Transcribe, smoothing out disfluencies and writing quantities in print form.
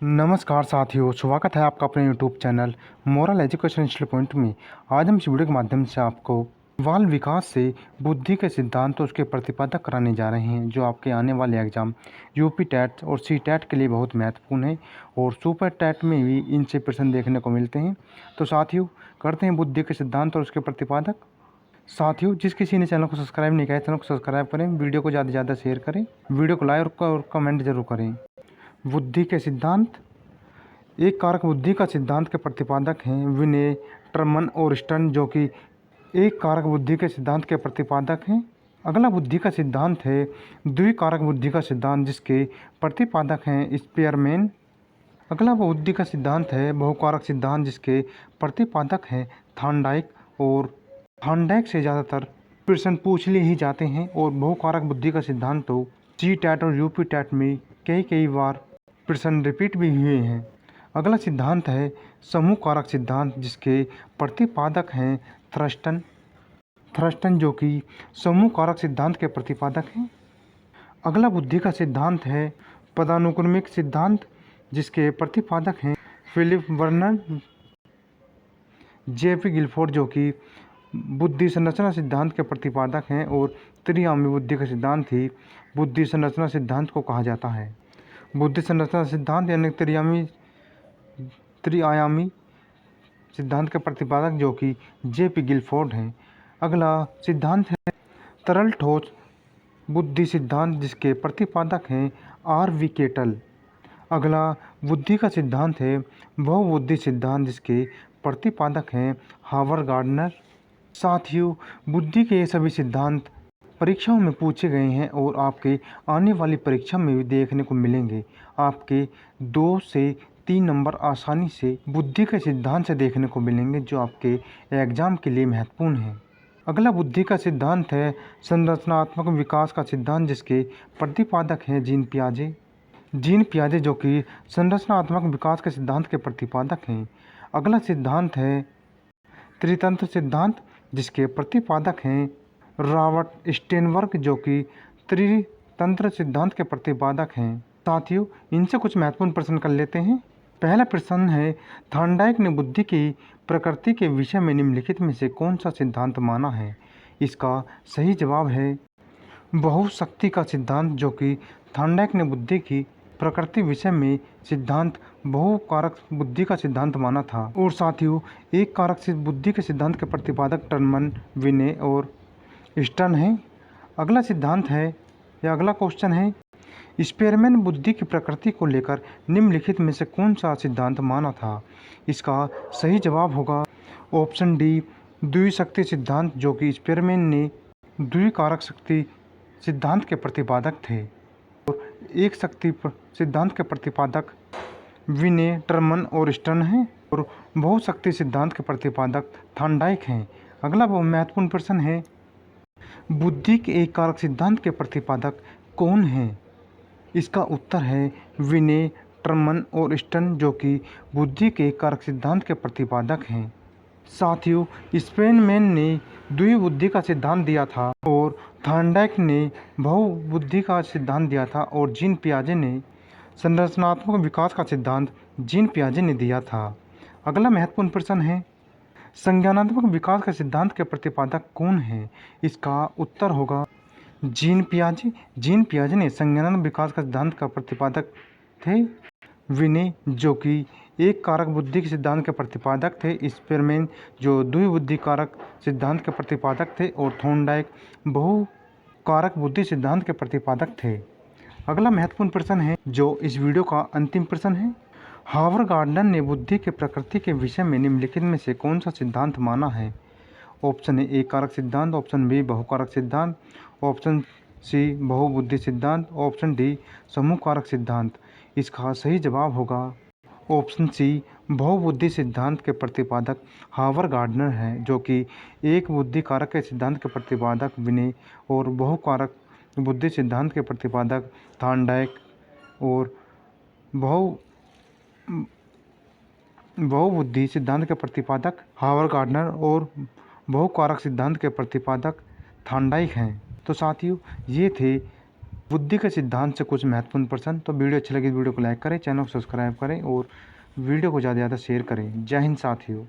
नमस्कार साथियों, स्वागत है आपका अपने YouTube channel moral education institute point में। आज हम इस वीडियो के माध्यम से आपको बाल विकास से बुद्धि के सिद्धांत और उसके प्रतिपादक कराने जा रहे हैं, जो आपके आने वाले एग्जाम यूपी टेट और सी टेट के लिए बहुत महत्वपूर्ण है और सुपर टेट में भी इनसे प्रश्न देखने को मिलते हैं। तो साथियों, करते हैं बुद्धि के सिद्धांत और उसके प्रतिपादक। साथियों, जिस किसी ने चैनल को सब्सक्राइब नहीं किया है, चैनल को सब्सक्राइब करें, वीडियो को ज़्यादा से ज़्यादा शेयर करें, वीडियो को लाइक और कमेंट जरूर करें। बुद्धि के सिद्धांत। एक कारक बुद्धि का सिद्धांत के प्रतिपादक हैं विने, टर्मन और स्टर्न, जो कि एक कारक बुद्धि के सिद्धांत के प्रतिपादक हैं। अगला बुद्धि का सिद्धांत है द्विकारक बुद्धि का सिद्धांत, जिसके प्रतिपादक हैं स्पीयरमैन। अगला बुद्धि का सिद्धांत है बहुकारक सिद्धांत, जिसके प्रतिपादक हैं थॉर्नडाइक। और थॉर्नडाइक से ज़्यादातर प्रश्न पूछ लिए ही जाते हैं और बहुकारक बुद्धि का सिद्धांत तो सी टैट और यूपी टैट में कई बार प्रश्न रिपीट भी हुए हैं। अगला सिद्धांत है समूह कारक सिद्धांत, जिसके प्रतिपादक हैं थ्रस्टन, जो कि समूह कारक सिद्धांत के प्रतिपादक हैं। अगला बुद्धि का सिद्धांत है पदानुक्रमिक सिद्धांत, जिसके प्रतिपादक हैं फिलिप वर्नर, जेपी गिलफोर्ड, जो कि बुद्धि संरचना सिद्धांत के प्रतिपादक हैं। और त्रिआयामी बुद्धि का सिद्धांत ही बुद्धि संरचना सिद्धांत को कहा जाता है। बुद्धि संरचना सिद्धांत यानी त्रिआयामी सिद्धांत के प्रतिपादक जो कि जेपी गिलफोर्ड हैं। अगला सिद्धांत है तरल ठोस बुद्धि सिद्धांत, जिसके प्रतिपादक हैं आर.वी. केटल। अगला बुद्धि का सिद्धांत है बहुबुद्धि सिद्धांत, जिसके प्रतिपादक हैं हावर्ड गार्डनर। साथियों, बुद्धि के ये सभी सिद्धांत परीक्षाओं में पूछे गए हैं और आपके आने वाली परीक्षा में भी देखने को मिलेंगे। आपके 2 से 3 नंबर आसानी से बुद्धि के सिद्धांत से देखने को मिलेंगे, जो आपके एग्जाम के लिए महत्वपूर्ण है। अगला बुद्धि का सिद्धांत है संरचनात्मक विकास का सिद्धांत, जिसके प्रतिपादक हैं जीन पियाजे, जो कि संरचनात्मक विकास के सिद्धांत के प्रतिपादक हैं। अगला सिद्धांत है त्रितंत्र सिद्धांत, जिसके प्रतिपादक हैं रॉबर्ट स्टेनबर्ग, जो कि त्रितंत्र सिद्धांत के प्रतिपादक हैं। साथियों, इनसे कुछ महत्वपूर्ण प्रश्न कर लेते हैं। पहला प्रश्न है थॉर्नडाइक ने बुद्धि की प्रकृति के विषय में निम्नलिखित में से कौन सा सिद्धांत माना है? इसका सही जवाब है बहुशक्ति का सिद्धांत, जो कि थॉर्नडाइक ने बुद्धि की प्रकृति विषय में सिद्धांत बहुकारक बुद्धि का सिद्धांत माना था। और साथियों, एक कारक से बुद्धि के सिद्धांत के प्रतिपादक टर्मन, विने और स्टर्न है। अगला सिद्धांत है या अगला क्वेश्चन है स्पीयरमैन बुद्धि की प्रकृति को लेकर निम्नलिखित में से कौन सा सिद्धांत माना था? इसका सही जवाब होगा ऑप्शन डी द्विशक्ति सिद्धांत, जो कि स्पीयरमैन ने द्विकारक शक्ति सिद्धांत के प्रतिपादक थे। और एक शक्ति सिद्धांत के प्रतिपादक विने, टर्मन और स्टर्न हैं और बहुशक्ति सिद्धांत के प्रतिपादक थॉर्नडाइक हैं। अगला महत्वपूर्ण प्रश्न है बुद्धि के एक कारक सिद्धांत के प्रतिपादक कौन हैं? इसका उत्तर है विने, टर्मन और स्टर्न, जो कि बुद्धि के एक कारक सिद्धांत के प्रतिपादक हैं। साथियों, स्पीयरमैन ने द्विबुद्धि का सिद्धांत दिया था और थॉर्नडाइक ने बहुबुद्धि का सिद्धांत दिया था और जीन पियाजे ने संरचनात्मक विकास का सिद्धांत ने दिया था। अगला महत्वपूर्ण प्रश्न है संज्ञानात्मक विकास के सिद्धांत के प्रतिपादक कौन है? इसका उत्तर होगा जीन पियाजे ने संज्ञानात्मक विकास का सिद्धांत का प्रतिपादक थे। विने, जो कि एक कारक बुद्धि के सिद्धांत के प्रतिपादक थे। स्पीयरमैन, जो द्विबुद्धि कारक सिद्धांत के प्रतिपादक थे। और थॉर्नडाइक बहुकारक बुद्धि सिद्धांत के प्रतिपादक थे। अगला महत्वपूर्ण प्रश्न है जो इस वीडियो का अंतिम प्रश्न है हावर्ड गार्डनर ने बुद्धि के प्रकृति के विषय में निम्नलिखित में से कौन सा सिद्धांत माना है? ऑप्शन ए एक कारक सिद्धांत, ऑप्शन बी बहुकारक सिद्धांत, ऑप्शन सी बहुबुद्धि सिद्धांत, ऑप्शन डी समूह कारक सिद्धांत। इसका सही जवाब होगा ऑप्शन सी बहुबुद्धि सिद्धांत के प्रतिपादक हावर्ड गार्डनर हैं, जो कि एक बुद्धि कारक के सिद्धांत के प्रतिपादक विने और बहुकारक बुद्धि सिद्धांत के प्रतिपादक थॉर्नडाइक और बहुबुद्धि सिद्धांत के प्रतिपादक हावर्ड गार्डनर और बहुकारक सिद्धांत के प्रतिपादक थॉर्नडाइक हैं। तो साथियों, ये थे बुद्धि के सिद्धांत से कुछ महत्वपूर्ण प्रश्न। तो वीडियो अच्छी लगी तो वीडियो को लाइक करें, चैनल को सब्सक्राइब करें और वीडियो को ज़्यादा से ज़्यादा शेयर करें। जय हिंद साथियों।